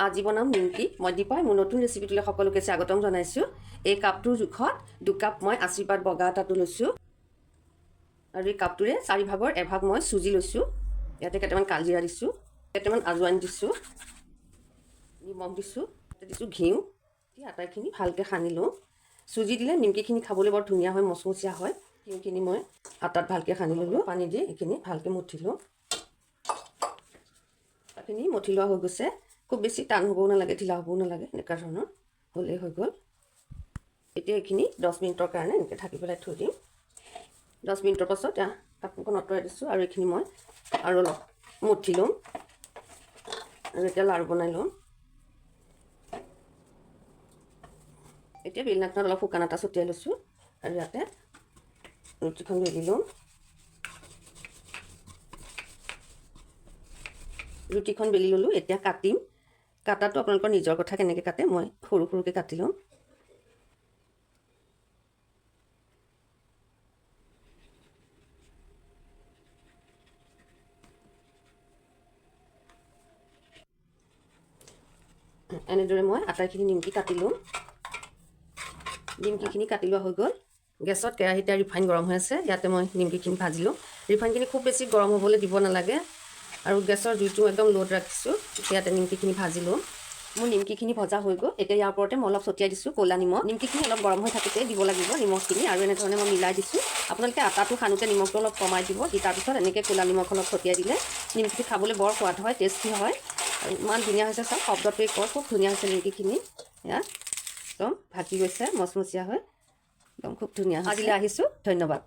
আজি বনাম নিমকি মই দীপাই মোৰ নতুন ৰেচিপিটোলৈ সকলোকে স্বাগতম জনাইছোঁ। এই কাপটোৰ জোখত 2 কাপ মই আশীৰ্বাদ বগা আটাটো লৈছোঁ আৰু এই কাপটোৰে 4 ভাগৰ এভাগ মই চুজি লৈছোঁ। ইয়াতে কেইটামান কালজিৰা দিছোঁ, কেইটামান আজৱাইন দিছোঁ, নিমখ দিছোঁ, দিছোঁ ঘিউ দি আটাইখিনি ভালকৈ সানি লওঁ। চুজি দিলে নিমকিখিনি খাবলৈ বৰ ধুনীয়া হয়, মচমচীয়া হয়। ঘিউখিনি মই আটাত ভালকৈ সানি ল'লোঁ, পানী দি এইখিনি ভালকৈ মঠি লওঁ। আটাখিনি মঠি লোৱা হৈ গৈছে। খুব বেছি টান হ'বও নালাগে, ঢিলা হ'বও নালাগে, এনেকুৱা ধৰণৰ হ'লেই হৈ গ'ল। এতিয়া এইখিনি 10 মিনিটৰ কাৰণে এনেকৈ ঢাকি পেলাই থৈ দিম। 10 মিনিটৰ পাছত কাপোৰখন আঁতৰাই দিছোঁ আৰু এইখিনি মই আৰু অলপ মঠি ল'ম আৰু এতিয়া লাড়ু বনাই ল'ম। এতিয়া বেলনাখনত অলপ শুকান আটা ছটিয়াই লৈছোঁ আৰু ইয়াতে ৰুটিখন বেলি ল'ম। ৰুটিখন বেলি ল'লোঁ, এতিয়া কাটিম। কাটাটো আপোনালোকৰ নিজৰ কথা, কেনেকৈ কাটে। মই সৰু সৰুকৈ কাটি ল'ম। এনেদৰে মই আটাইখিনি নিমকি কাটি ল'ম। নিমকিখিনি কাটি লোৱা হৈ গ'ল। গেছত কেৰাহীতে ৰিফাইন গৰম হৈ আছে, ইয়াতে মই নিমকিখিনি ভাজি লওঁ। ৰিফাইনখিনি খুব বেছি গৰম হ'বলৈ দিব নালাগে আৰু গেছৰ জুইটো একদম ল'ত ৰাখিছোঁ। ইয়াতে নিমকিখিনি ভাজি লওঁ। মোৰ নিমকিখিনি ভজা হৈ গ'ল। এতিয়া ইয়াৰ ওপৰতে মই অলপ ছটিয়াই দিছোঁ ক'লা নিমখ। নিমকিখিনি অলপ গৰম হৈ থাকোঁতে দিব লাগিব নিমখখিনি আৰু এনেধৰণে মই মিলাই দিছোঁ। আপোনালোকে আটাটো সানোতে নিমখটো অলপ কমাই দিব, দি তাৰপিছত এনেকৈ ক'লা নিমখ অলপ ছটিয়াই দিলে নিমকিটো খাবলৈ বৰ সোৱাদ হয়, টেষ্টি হয় আৰু ইমান ধুনীয়া হৈছে। চাওক শব্দটোৱে কয়, খুব ধুনীয়া হৈছে নিমকিখিনি। এয়া একদম ভাজি গৈছে, মচমচীয়া হয়, একদম খুব ধুনীয়া। আজিলৈ আহিছোঁ, ধন্যবাদ।